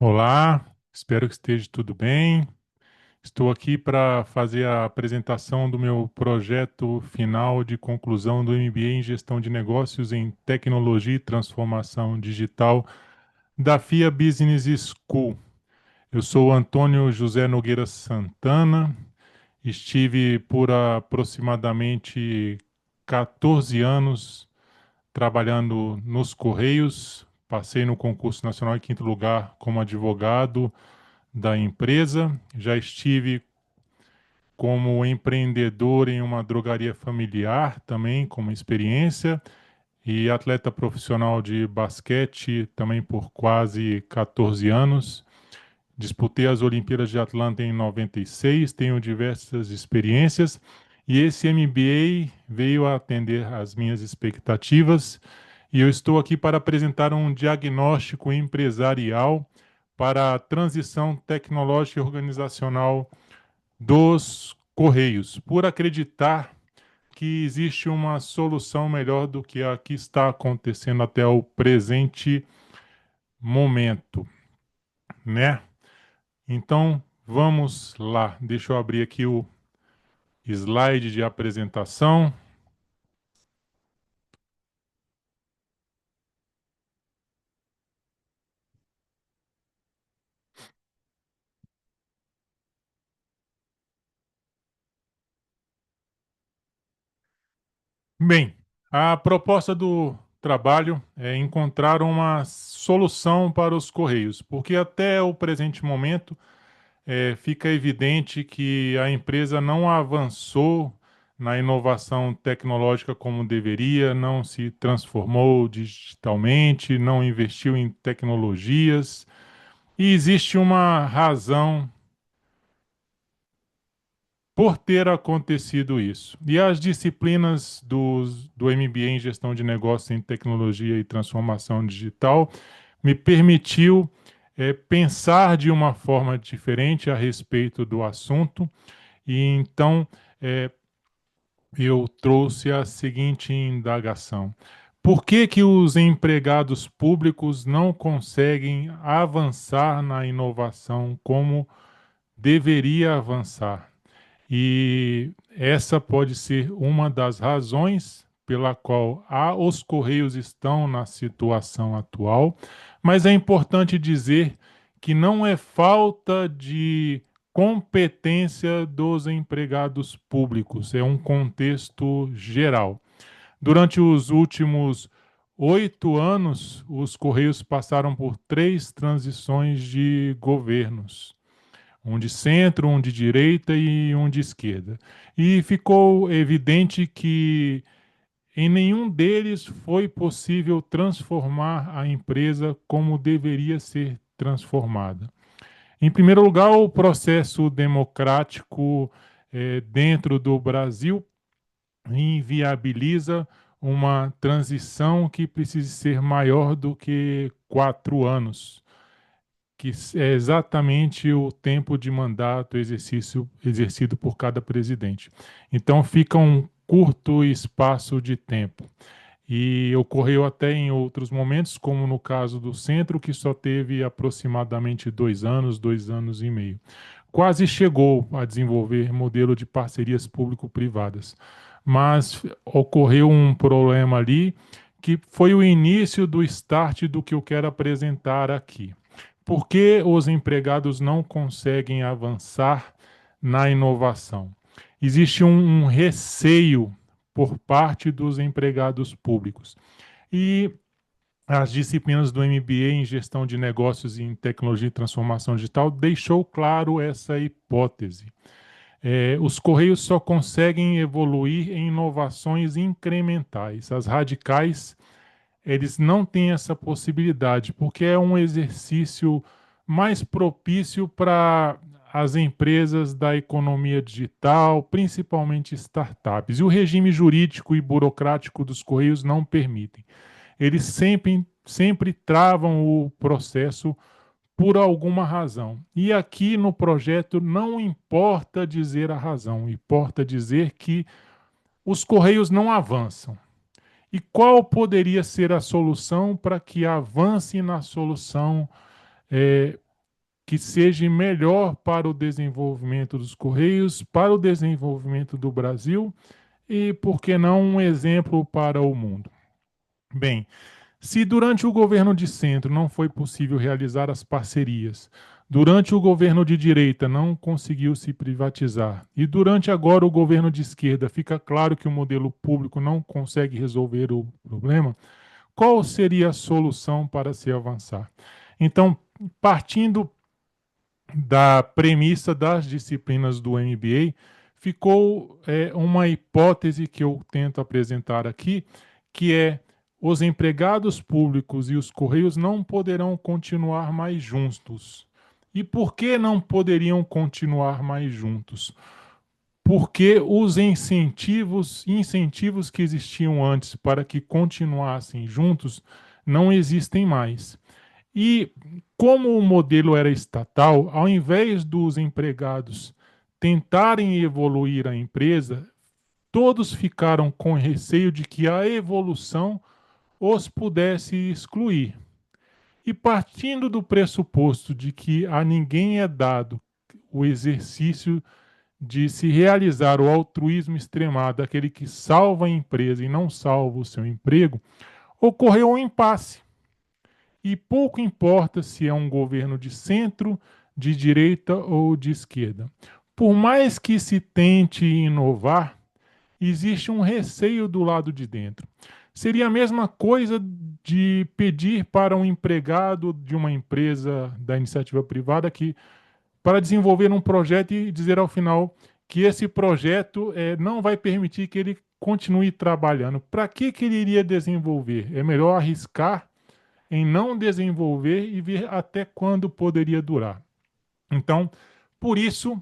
Olá, espero que esteja tudo bem. Estou aqui para fazer a apresentação do meu projeto final de conclusão do MBA em Gestão de Negócios em Tecnologia e Transformação Digital da FIA Business School. Eu sou Antônio José Nogueira Santana, estive por aproximadamente 14 anos trabalhando nos Correios, passei no concurso nacional em quinto lugar como advogado da empresa. Já estive como empreendedor em uma drogaria familiar também, como experiência, e atleta profissional de basquete também por quase 14 anos. Disputei as Olimpíadas de Atlanta em 96, tenho diversas experiências e esse MBA veio a atender às minhas expectativas e eu estou aqui para apresentar um diagnóstico empresarial para a transição tecnológica e organizacional dos Correios, por acreditar que existe uma solução melhor do que a que está acontecendo até o presente momento, né? Então, vamos lá. Deixa eu abrir aqui o slide de apresentação. Bem, a proposta do trabalho é encontrar uma solução para os Correios, porque até o presente momento fica evidente que a empresa não avançou na inovação tecnológica como deveria, não se transformou digitalmente, não investiu em tecnologias, e existe uma razão por ter acontecido isso. E as disciplinas do MBA em Gestão de Negócios em Tecnologia e Transformação Digital me permitiu pensar de uma forma diferente a respeito do assunto. E então eu trouxe a seguinte indagação: por que que os empregados públicos não conseguem avançar na inovação como deveria avançar? E essa pode ser uma das razões pela qual os Correios estão na situação atual, mas é importante dizer que não é falta de competência dos empregados públicos, é um contexto geral. Durante os últimos 8 anos, os Correios passaram por 3 transições de governos, um de centro, um de direita e um de esquerda. E ficou evidente que em nenhum deles foi possível transformar a empresa como deveria ser transformada. Em primeiro lugar, o processo democrático dentro do Brasil inviabiliza uma transição que precise ser maior do que 4 anos, que é exatamente o tempo de mandato exercido por cada presidente. Então fica um curto espaço de tempo. E ocorreu até em outros momentos, como no caso do centro, que só teve aproximadamente 2 anos, 2 anos e meio. Quase chegou a desenvolver modelo de parcerias público-privadas, mas ocorreu um problema ali que foi o início do start do que eu quero apresentar aqui. Por que os empregados não conseguem avançar na inovação? Existe um receio por parte dos empregados públicos. E as disciplinas do MBA em Gestão de Negócios em Tecnologia e Transformação Digital deixou claro essa hipótese. Os Correios só conseguem evoluir em inovações incrementais. As radicais, eles não têm essa possibilidade, porque é um exercício mais propício para as empresas da economia digital, principalmente startups. E o regime jurídico e burocrático dos Correios não permitem. Eles sempre travam o processo por alguma razão. E aqui no projeto não importa dizer a razão, importa dizer que os Correios não avançam. E qual poderia ser a solução para que avance na solução que seja melhor para o desenvolvimento dos Correios, para o desenvolvimento do Brasil e, por que não, um exemplo para o mundo. Bem, se durante o governo de centro não foi possível realizar as parcerias, durante o governo de direita não conseguiu se privatizar, e durante agora o governo de esquerda fica claro que o modelo público não consegue resolver o problema, qual seria a solução para se avançar? Então, partindo da premissa das disciplinas do MBA, ficou uma hipótese que eu tento apresentar aqui, que é os empregados públicos e os Correios não poderão continuar mais juntos. E por que não poderiam continuar mais juntos? Porque os incentivos que existiam antes para que continuassem juntos não existem mais. E como o modelo era estatal, ao invés dos empregados tentarem evoluir a empresa, todos ficaram com receio de que a evolução os pudesse excluir. E partindo do pressuposto de que a ninguém é dado o exercício de se realizar o altruísmo extremado, aquele que salva a empresa e não salva o seu emprego, ocorreu um impasse. E pouco importa se é um governo de centro, de direita ou de esquerda. Por mais que se tente inovar, existe um receio do lado de dentro. Seria a mesma coisa de pedir para um empregado de uma empresa da iniciativa privada que para desenvolver um projeto e dizer ao final que esse projeto não vai permitir que ele continue trabalhando. Para que ele iria desenvolver? É melhor arriscar em não desenvolver e ver até quando poderia durar. Então, por isso,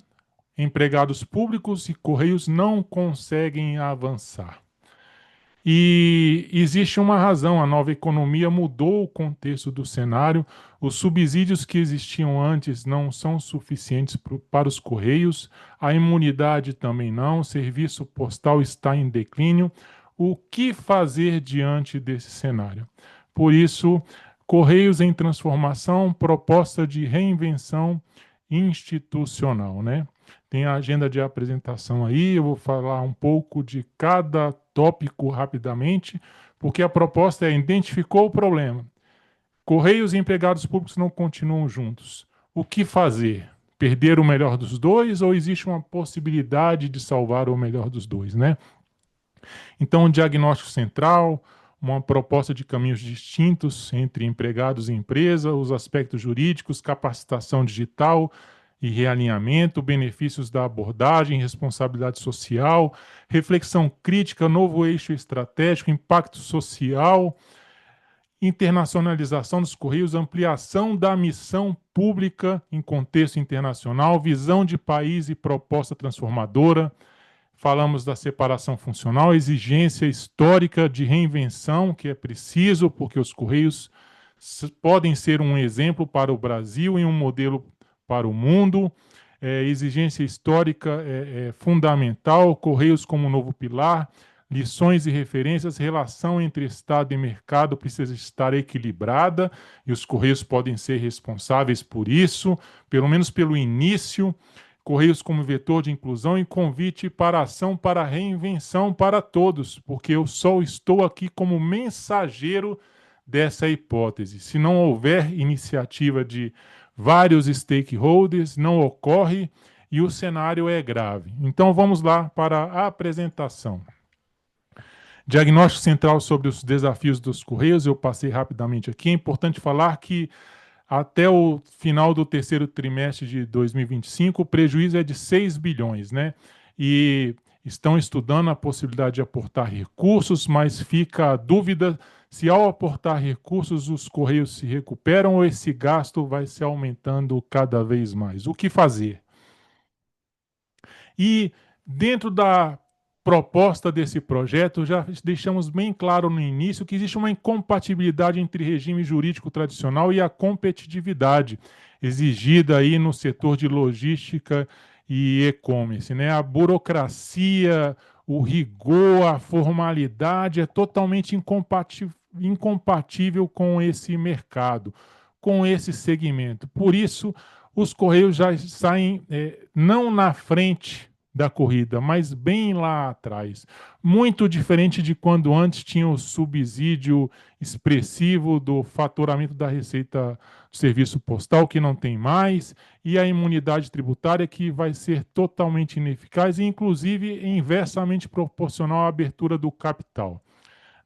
empregados públicos e correios não conseguem avançar. E existe uma razão, a nova economia mudou o contexto do cenário, os subsídios que existiam antes não são suficientes para os correios, a imunidade também não, o serviço postal está em declínio. O que fazer diante desse cenário? Por isso, Correios em Transformação, proposta de reinvenção institucional, né? Tem a agenda de apresentação aí, eu vou falar um pouco de cada tópico rapidamente, porque a proposta é: identificou o problema. Correios e empregados públicos não continuam juntos. O que fazer? Perder o melhor dos dois ou existe uma possibilidade de salvar o melhor dos dois, né? Então, um diagnóstico central, uma proposta de caminhos distintos entre empregados e empresa, os aspectos jurídicos, capacitação digital e realinhamento, benefícios da abordagem, responsabilidade social, reflexão crítica, novo eixo estratégico, impacto social, internacionalização dos Correios, ampliação da missão pública em contexto internacional, visão de país e proposta transformadora. Falamos da separação funcional, exigência histórica de reinvenção, que é preciso, porque os Correios podem ser um exemplo para o Brasil e um modelo para o mundo. Exigência histórica é fundamental, Correios como novo pilar, lições e referências, relação entre Estado e mercado precisa estar equilibrada, e os Correios podem ser responsáveis por isso, pelo menos pelo início. Correios como vetor de inclusão e convite para ação, para reinvenção para todos, porque eu só estou aqui como mensageiro dessa hipótese. Se não houver iniciativa de vários stakeholders, não ocorre e o cenário é grave. Então vamos lá para a apresentação. Diagnóstico central sobre os desafios dos Correios, eu passei rapidamente aqui. É importante falar que até o final do terceiro trimestre de 2025, o prejuízo é de 6 bilhões, né? E estão estudando a possibilidade de aportar recursos, mas fica a dúvida se ao aportar recursos os Correios se recuperam ou esse gasto vai se aumentando cada vez mais. O que fazer? E dentro da proposta desse projeto, já deixamos bem claro no início que existe uma incompatibilidade entre regime jurídico tradicional e a competitividade exigida aí no setor de logística e e-commerce, né? A burocracia, o rigor, a formalidade é totalmente incompatível com esse mercado, com esse segmento. Por isso, os Correios já saem não na frente da corrida, mas bem lá atrás. Muito diferente de quando antes tinha o subsídio expressivo do faturamento da receita do serviço postal, que não tem mais, e a imunidade tributária, que vai ser totalmente ineficaz e, inclusive, inversamente proporcional à abertura do capital,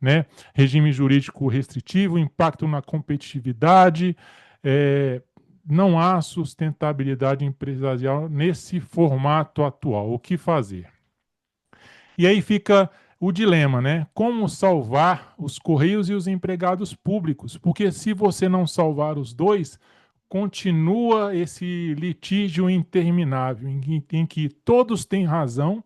né? Regime jurídico restritivo, impacto na competitividade, é, não há sustentabilidade empresarial nesse formato atual. O que fazer? E aí fica o dilema, né? Como salvar os Correios e os empregados públicos? Porque se você não salvar os dois, continua esse litígio interminável, em que todos têm razão,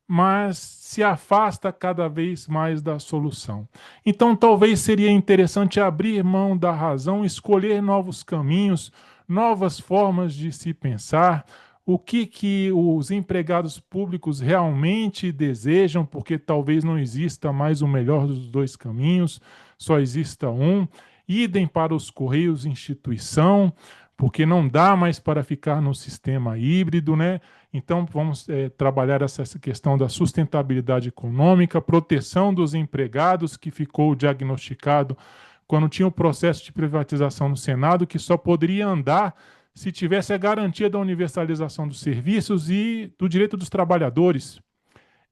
mas se afasta cada vez mais da solução. Então, talvez seria interessante abrir mão da razão, escolher novos caminhos, novas formas de se pensar, o que os empregados públicos realmente desejam, porque talvez não exista mais o melhor dos dois caminhos, só exista um. Idem para os Correios instituição, porque não dá mais para ficar no sistema híbrido, né? Então, vamos trabalhar essa questão da sustentabilidade econômica, proteção dos empregados, que ficou diagnosticado quando tinha o processo de privatização no Senado, que só poderia andar se tivesse a garantia da universalização dos serviços e do direito dos trabalhadores.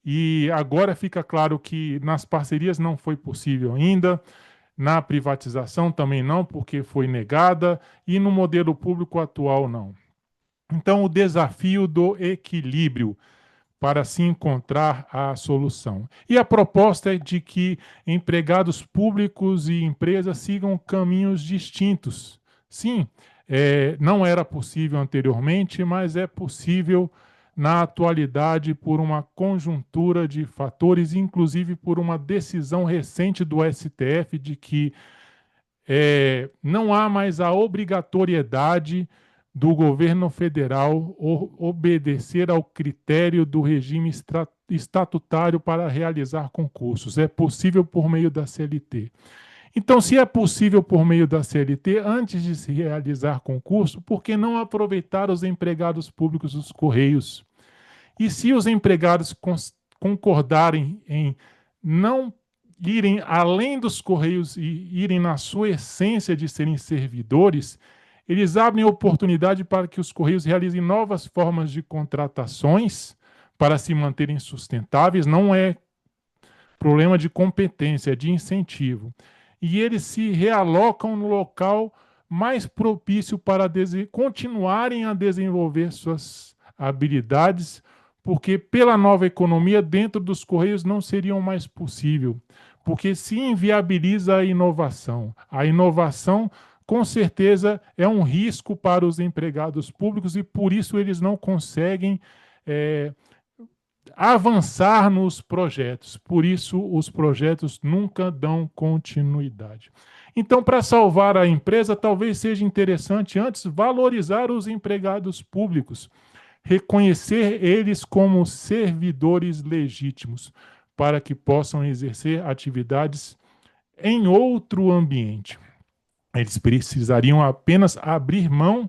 E agora fica claro que nas parcerias não foi possível ainda, na privatização também não, porque foi negada, e no modelo público atual não. Então, o desafio do equilíbrio para se encontrar a solução. E a proposta é de que empregados públicos e empresas sigam caminhos distintos. Sim, não era possível anteriormente, mas é possível na atualidade por uma conjuntura de fatores, inclusive por uma decisão recente do STF de que não há mais a obrigatoriedade do governo federal obedecer ao critério do regime estatutário para realizar concursos. É possível por meio da CLT. Então, se é possível por meio da CLT, antes de se realizar concurso, por que não aproveitar os empregados públicos dos Correios? E se os empregados concordarem em não irem além dos Correios e irem na sua essência de serem servidores, eles abrem oportunidade para que os Correios realizem novas formas de contratações para se manterem sustentáveis. Não é problema de competência, é de incentivo. E eles se realocam no local mais propício para continuarem a desenvolver suas habilidades, porque pela nova economia, dentro dos Correios não seriam mais possível, porque se inviabiliza a inovação. A inovação, com certeza, é um risco para os empregados públicos e por isso eles não conseguem avançar nos projetos. Por isso, os projetos nunca dão continuidade. Então, para salvar a empresa, talvez seja interessante antes valorizar os empregados públicos, reconhecer eles como servidores legítimos, para que possam exercer atividades em outro ambiente. Eles precisariam apenas abrir mão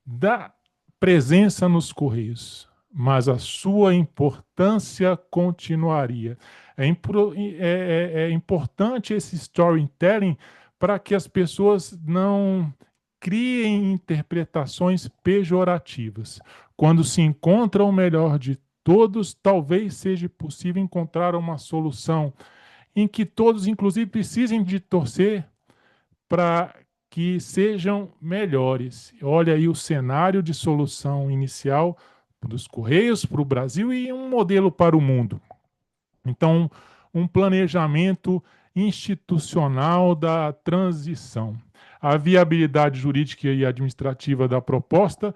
da presença nos Correios, mas a sua importância continuaria. É importante esse storytelling para que as pessoas não criem interpretações pejorativas. Quando se encontra o melhor de todos, talvez seja possível encontrar uma solução em que todos, inclusive, precisem de torcer para que sejam melhores. Olha aí o cenário de solução inicial dos Correios para o Brasil e um modelo para o mundo. Então, um planejamento institucional da transição. A viabilidade jurídica e administrativa da proposta,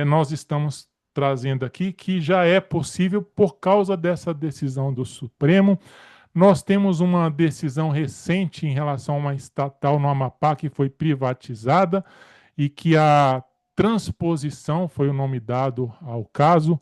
nós estamos trazendo aqui que já é possível por causa dessa decisão do Supremo. Nós temos uma decisão recente em relação a uma estatal no Amapá que foi privatizada e que a transposição, foi o nome dado ao caso,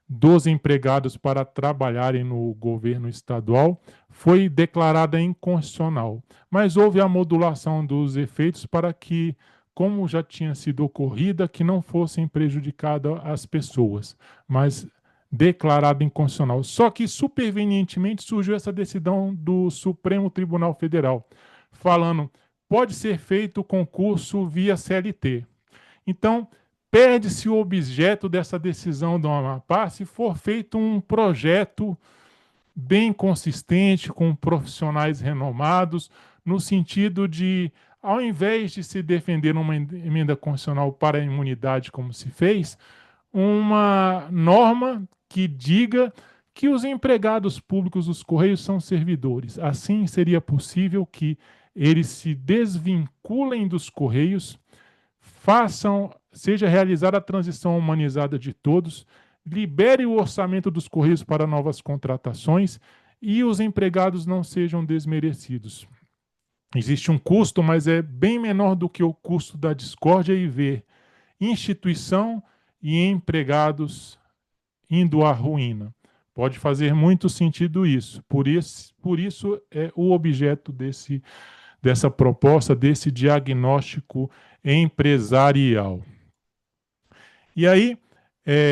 dos empregados para trabalharem no governo estadual, foi declarada inconstitucional. Mas houve a modulação dos efeitos para que como já tinha sido ocorrida, que não fossem prejudicadas as pessoas, mas declarado inconstitucional. Só que, supervenientemente, surgiu essa decisão do Supremo Tribunal Federal, falando pode ser feito o concurso via CLT. Então, perde-se o objeto dessa decisão do Amapá se for feito um projeto bem consistente, com profissionais renomados, no sentido de, ao invés de se defender uma emenda constitucional para a imunidade, como se fez, uma norma que diga que os empregados públicos dos Correios são servidores. Assim, seria possível que eles se desvinculem dos Correios, seja realizada a transição humanizada de todos, libere o orçamento dos Correios para novas contratações e os empregados não sejam desmerecidos. Existe um custo, mas é bem menor do que o custo da discórdia e ver instituição e empregados indo à ruína. Pode fazer muito sentido isso. Por isso é o objeto dessa proposta, desse diagnóstico empresarial. E aí,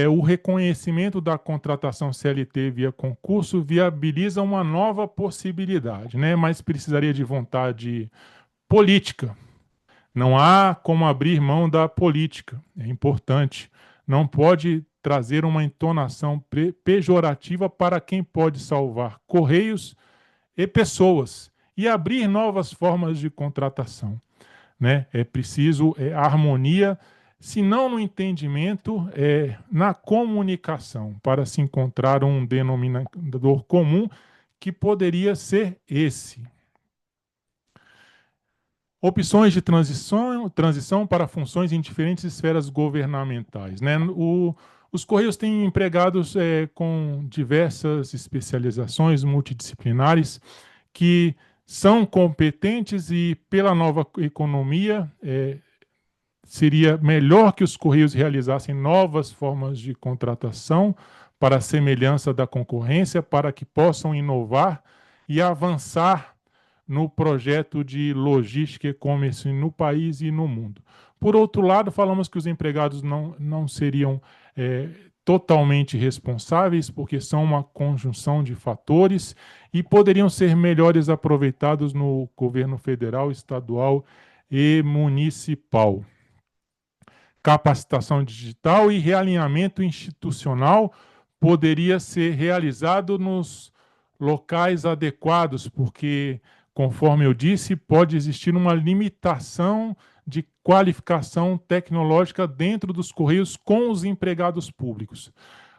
o reconhecimento da contratação CLT via concurso viabiliza uma nova possibilidade, né? Mas precisaria de vontade política. Não há como abrir mão da política, é importante. Não pode trazer uma entonação pejorativa para quem pode salvar correios e pessoas e abrir novas formas de contratação, né? É preciso harmonia, se não no entendimento, na comunicação, para se encontrar um denominador comum que poderia ser esse. Opções de transição para funções em diferentes esferas governamentais, né? Os Correios têm empregados com diversas especializações multidisciplinares que são competentes e, pela nova economia, seria melhor que os Correios realizassem novas formas de contratação para a semelhança da concorrência, para que possam inovar e avançar no projeto de logística e e-commerce no país e no mundo. Por outro lado, falamos que os empregados não seriam totalmente responsáveis, porque são uma conjunção de fatores e poderiam ser melhores aproveitados no governo federal, estadual e municipal. Capacitação digital e realinhamento institucional poderia ser realizado nos locais adequados, porque, conforme eu disse, pode existir uma limitação de qualificação tecnológica dentro dos Correios com os empregados públicos.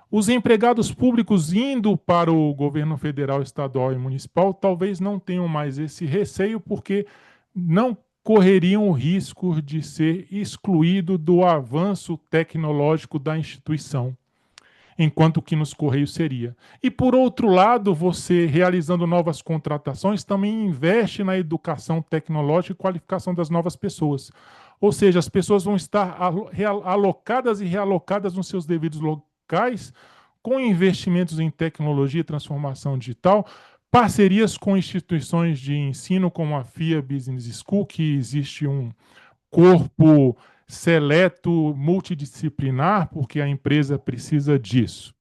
Os empregados públicos indo para o governo federal, estadual e municipal talvez não tenham mais esse receio, porque não correriam o risco de ser excluído do avanço tecnológico da instituição, enquanto que nos Correios seria. E, por outro lado, você, realizando novas contratações, também investe na educação tecnológica e qualificação das novas pessoas. Ou seja, as pessoas vão estar alocadas e realocadas nos seus devidos locais, com investimentos em tecnologia e transformação digital, parcerias com instituições de ensino como a FIA Business School, que existe um corpo seleto multidisciplinar, porque a empresa precisa disso.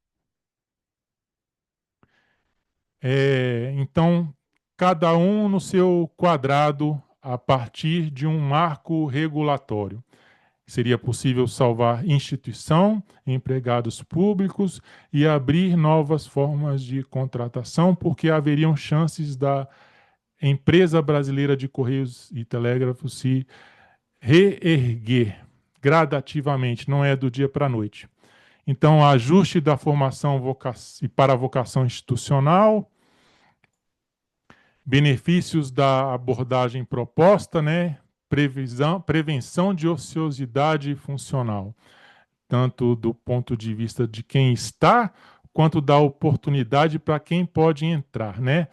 Então, cada um no seu quadrado, a partir de um marco regulatório. Seria possível salvar instituição, empregados públicos e abrir novas formas de contratação, porque haveriam chances da empresa brasileira de Correios e Telégrafos se reerguer gradativamente, não é do dia para a noite. Então, ajuste da formação para a vocação institucional, benefícios da abordagem proposta, né? Prevenção de ociosidade funcional, tanto do ponto de vista de quem está, quanto da oportunidade para quem pode entrar, né?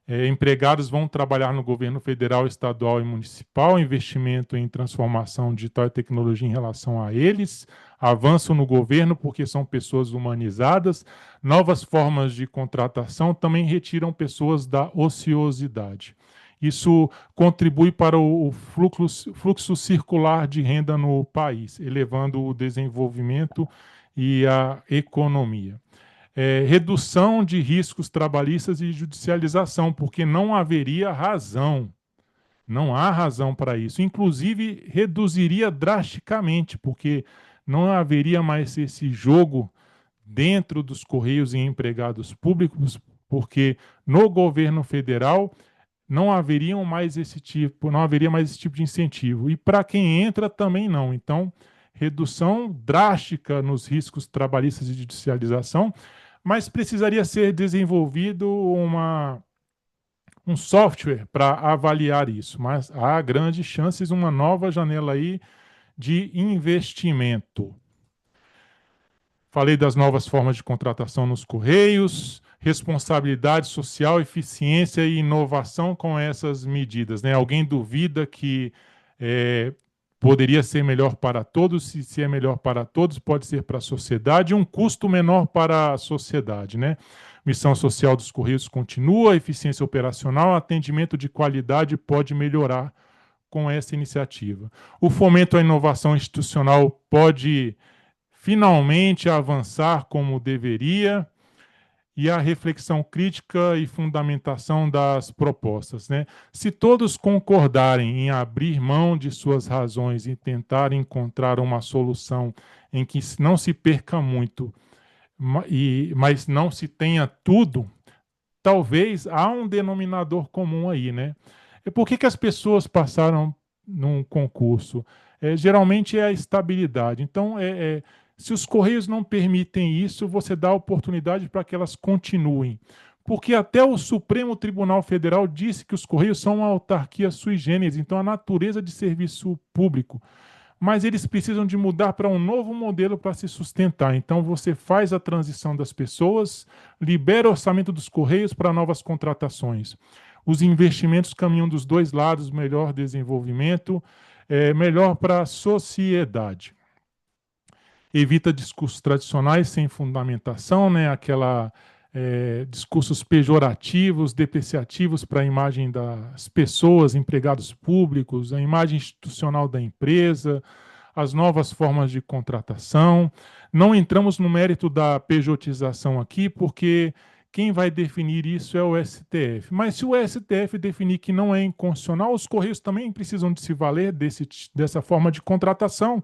Empregados vão trabalhar no governo federal, estadual e municipal, investimento em transformação digital e tecnologia em relação a eles, avanço no governo porque são pessoas humanizadas, novas formas de contratação também retiram pessoas da ociosidade. Isso contribui para o fluxo circular de renda no país, elevando o desenvolvimento e a economia. Redução de riscos trabalhistas e judicialização, porque não haveria razão, não há razão para isso. Inclusive, reduziria drasticamente, porque não haveria mais esse jogo dentro dos Correios e empregados públicos, porque no governo federal não não haveria mais esse tipo de incentivo. E para quem entra também não. Então, redução drástica nos riscos trabalhistas e de judicialização, mas precisaria ser desenvolvido um software para avaliar isso. Mas há grandes chances uma nova janela aí de investimento. Falei das novas formas de contratação nos Correios, responsabilidade social, eficiência e inovação com essas medidas, né? Alguém duvida que é, poderia ser melhor para todos? Se é melhor para todos, pode ser para a sociedade, e um custo menor para a sociedade, né? Missão social dos Correios continua, eficiência operacional, atendimento de qualidade pode melhorar com essa iniciativa. O fomento à inovação institucional pode finalmente avançar como deveria, e a reflexão crítica e fundamentação das propostas, né? Se todos concordarem em abrir mão de suas razões e tentar encontrar uma solução em que não se perca muito, mas não se tenha tudo, talvez há um denominador comum aí, né? Por que as pessoas passaram num concurso? Geralmente é a estabilidade. Então, se os Correios não permitem isso, você dá oportunidade para que elas continuem. Porque até o Supremo Tribunal Federal disse que os Correios são uma autarquia sui generis, então a natureza de serviço público. Mas eles precisam de mudar para um novo modelo para se sustentar. Então você faz a transição das pessoas, libera o orçamento dos Correios para novas contratações. Os investimentos caminham dos dois lados, melhor desenvolvimento, melhor para a sociedade. Evita discursos tradicionais sem fundamentação, né? Discursos pejorativos, depreciativos para a imagem das pessoas, empregados públicos, a imagem institucional da empresa, as novas formas de contratação. Não entramos no mérito da pejotização aqui, porque quem vai definir isso é o STF. Mas se o STF definir que não é inconstitucional, os Correios também precisam de se valer dessa forma de contratação.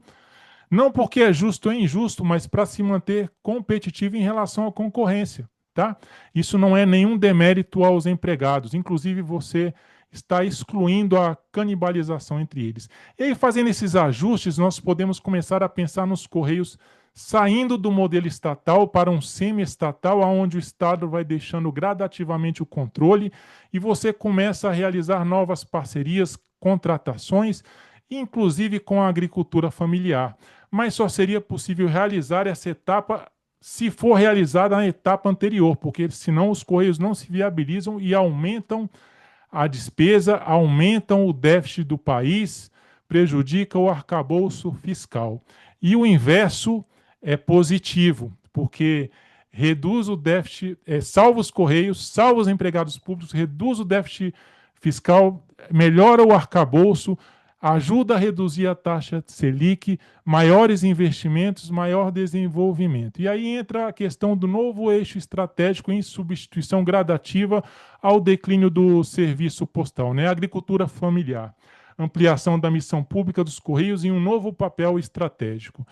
Não porque é justo ou injusto, mas para se manter competitivo em relação à concorrência. Tá? Isso não é nenhum demérito aos empregados. Inclusive, você está excluindo a canibalização entre eles. E aí, fazendo esses ajustes, nós podemos começar a pensar nos Correios saindo do modelo estatal para um semi-estatal, onde o Estado vai deixando gradativamente o controle e você começa a realizar novas parcerias, contratações, inclusive com a agricultura familiar. Mas só seria possível realizar essa etapa se for realizada na etapa anterior, porque senão os Correios não se viabilizam e aumentam a despesa, aumentam o déficit do país, prejudica o arcabouço fiscal. E o inverso é positivo, porque reduz o déficit, salva os Correios, salva os empregados públicos, reduz o déficit fiscal, melhora o arcabouço, ajuda a reduzir a taxa Selic, maiores investimentos, maior desenvolvimento. E aí entra a questão do novo eixo estratégico em substituição gradativa ao declínio do serviço postal, né? Agricultura familiar, ampliação da missão pública dos Correios em um novo papel estratégico.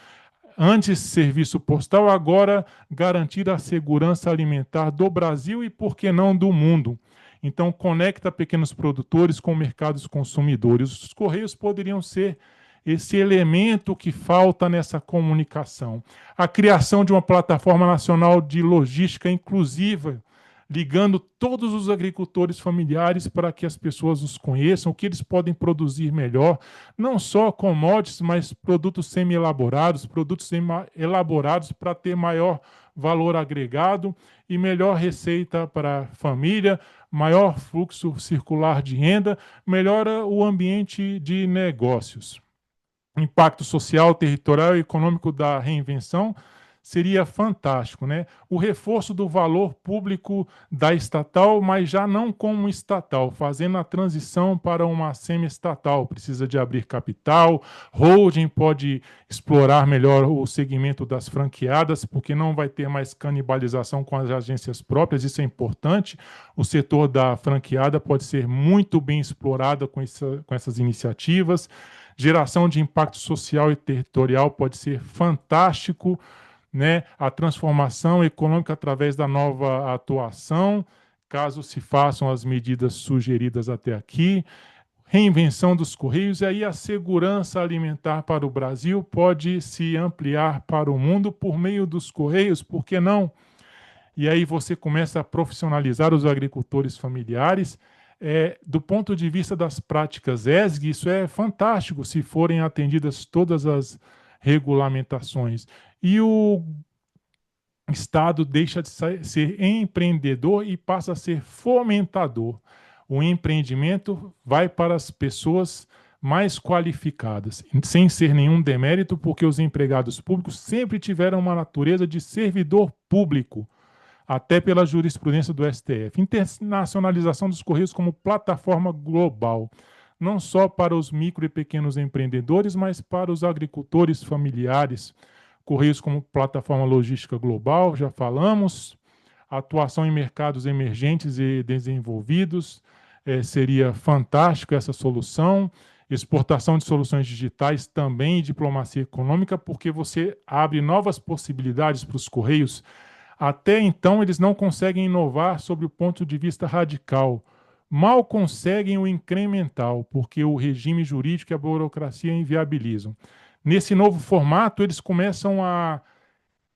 Antes serviço postal, agora garantir a segurança alimentar do Brasil e, por que não, do mundo. Então, conecta pequenos produtores com mercados consumidores. Os Correios poderiam ser esse elemento que falta nessa comunicação. A criação de uma plataforma nacional de logística inclusiva, ligando todos os agricultores familiares para que as pessoas os conheçam, o que eles podem produzir melhor, não só commodities, mas produtos semi-elaborados, elaborados para ter maior valor agregado e melhor receita para a família, maior fluxo circular de renda, melhora o ambiente de negócios. Impacto social, territorial e econômico da reinvenção seria fantástico, né? O reforço do valor público da estatal, mas já não como estatal, fazendo a transição para uma semi-estatal. Precisa de abrir capital, holding pode explorar melhor o segmento das franqueadas, porque não vai ter mais canibalização com as agências próprias, isso é importante. O setor da franqueada pode ser muito bem explorado com essas iniciativas. Geração de impacto social e territorial pode ser fantástico, né? A transformação econômica através da nova atuação, caso se façam as medidas sugeridas até aqui, reinvenção dos Correios, e aí a segurança alimentar para o Brasil pode se ampliar para o mundo por meio dos Correios, por que não? E aí você começa a profissionalizar os agricultores familiares. Do ponto de vista das práticas ESG, isso é fantástico se forem atendidas todas as regulamentações. E o Estado deixa de ser empreendedor e passa a ser fomentador. O empreendimento vai para as pessoas mais qualificadas, sem ser nenhum demérito, porque os empregados públicos sempre tiveram uma natureza de servidor público, até pela jurisprudência do STF. Internacionalização dos Correios como plataforma global, não só para os micro e pequenos empreendedores, mas para os agricultores familiares. Correios como plataforma logística global, já falamos. Atuação em mercados emergentes e desenvolvidos, seria fantástico essa solução. Exportação de soluções digitais também, diplomacia econômica, porque você abre novas possibilidades para os Correios. Até então, eles não conseguem inovar sob o ponto de vista radical. Mal conseguem o incremental, porque o regime jurídico e a burocracia inviabilizam. Nesse novo formato, eles começam a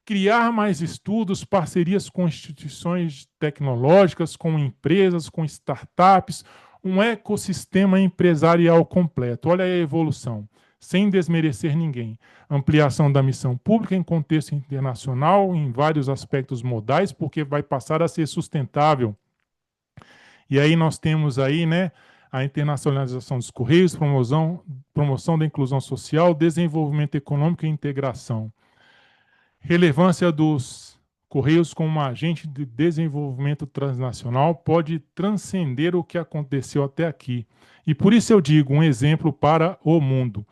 criar mais estudos, parcerias com instituições tecnológicas, com empresas, com startups, um ecossistema empresarial completo. Olha a evolução, sem desmerecer ninguém. Ampliação da missão pública em contexto internacional, em vários aspectos modais, porque vai passar a ser sustentável. E aí nós temos aí, né, a internacionalização dos Correios, promoção da inclusão social, desenvolvimento econômico e integração. Relevância dos Correios como um agente de desenvolvimento transnacional pode transcender o que aconteceu até aqui. E por isso eu digo, um exemplo para o mundo.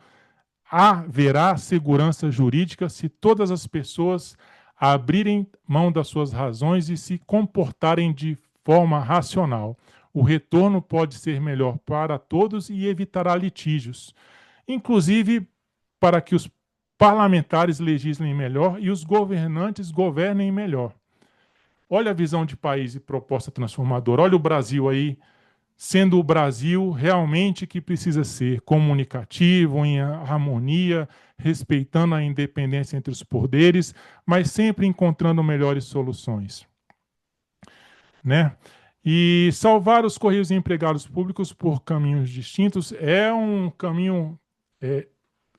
Haverá segurança jurídica se todas as pessoas abrirem mão das suas razões e se comportarem de forma racional. O retorno pode ser melhor para todos e evitará litígios, inclusive para que os parlamentares legislem melhor e os governantes governem melhor. Olha a visão de país e proposta transformadora. Olha o Brasil aí, sendo o Brasil realmente que precisa ser comunicativo, em harmonia, respeitando a independência entre os poderes, mas sempre encontrando melhores soluções, né? E salvar os Correios e empregados públicos por caminhos distintos é um caminho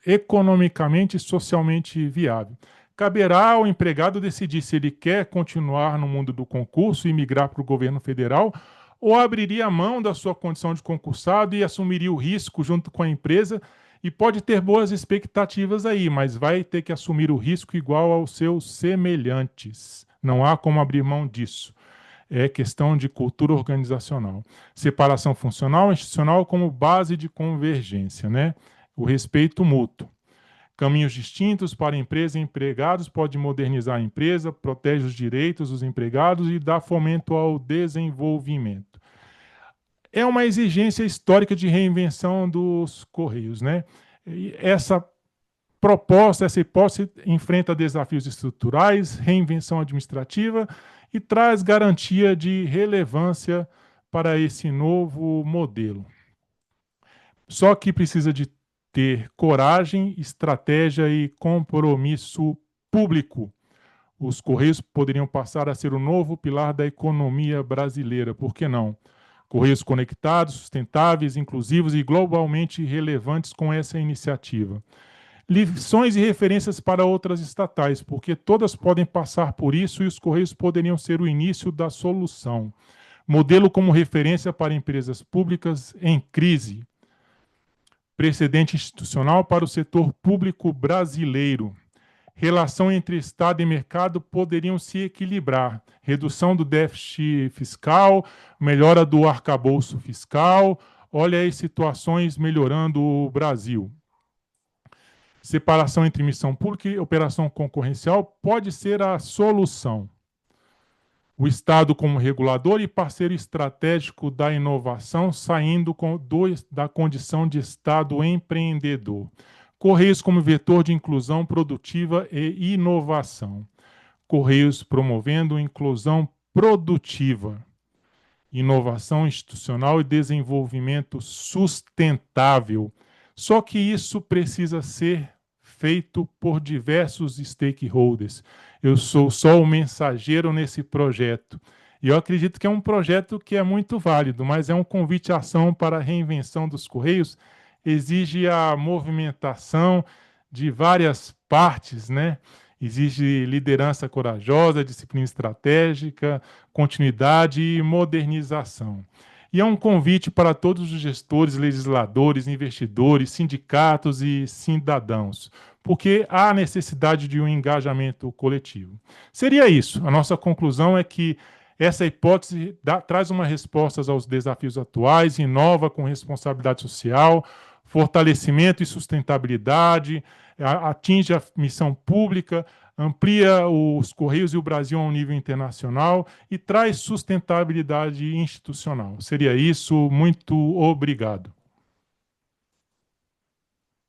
economicamente e socialmente viável. Caberá ao empregado decidir se ele quer continuar no mundo do concurso e migrar para o governo federal ou abriria a mão da sua condição de concursado e assumiria o risco junto com a empresa e pode ter boas expectativas aí, mas vai ter que assumir o risco igual aos seus semelhantes. Não há como abrir mão disso. É questão de cultura organizacional. Separação funcional e institucional como base de convergência, né? O respeito mútuo. Caminhos distintos para empresa e empregados pode modernizar a empresa, protege os direitos dos empregados e dá fomento ao desenvolvimento. É uma exigência histórica de reinvenção dos Correios, né? E essa proposta, essa hipótese enfrenta desafios estruturais, reinvenção administrativa e traz garantia de relevância para esse novo modelo. Só que precisa de ter coragem, estratégia e compromisso público. Os Correios poderiam passar a ser o novo pilar da economia brasileira, por que não? Correios conectados, sustentáveis, inclusivos e globalmente relevantes com essa iniciativa. Lições e referências para outras estatais, porque todas podem passar por isso e os Correios poderiam ser o início da solução. Modelo como referência para empresas públicas em crise. Precedente institucional para o setor público brasileiro. relação entre Estado e mercado poderiam se equilibrar. Redução do déficit fiscal, melhora do arcabouço fiscal, olha aí situações melhorando o Brasil. Separação entre missão pública e operação concorrencial pode ser a solução. O Estado como regulador e parceiro estratégico da inovação, saindo da condição de Estado empreendedor. Correios como vetor de inclusão produtiva e inovação. Correios promovendo inclusão produtiva, inovação institucional e desenvolvimento sustentável. Só que isso precisa ser feito por diversos stakeholders. Eu sou só o mensageiro nesse projeto. E eu acredito que é um projeto que é muito válido, mas é um convite à ação para a reinvenção dos Correios, exige a movimentação de várias partes, né? Exige liderança corajosa, disciplina estratégica, continuidade e modernização. E é um convite para todos os gestores, legisladores, investidores, sindicatos e cidadãos, porque há necessidade de um engajamento coletivo. Seria isso. A nossa conclusão é que essa hipótese traz uma resposta aos desafios atuais, inova com responsabilidade social, fortalecimento e sustentabilidade, atinge a missão pública, amplia os Correios e o Brasil a um nível internacional e traz sustentabilidade institucional. Seria isso. Muito obrigado.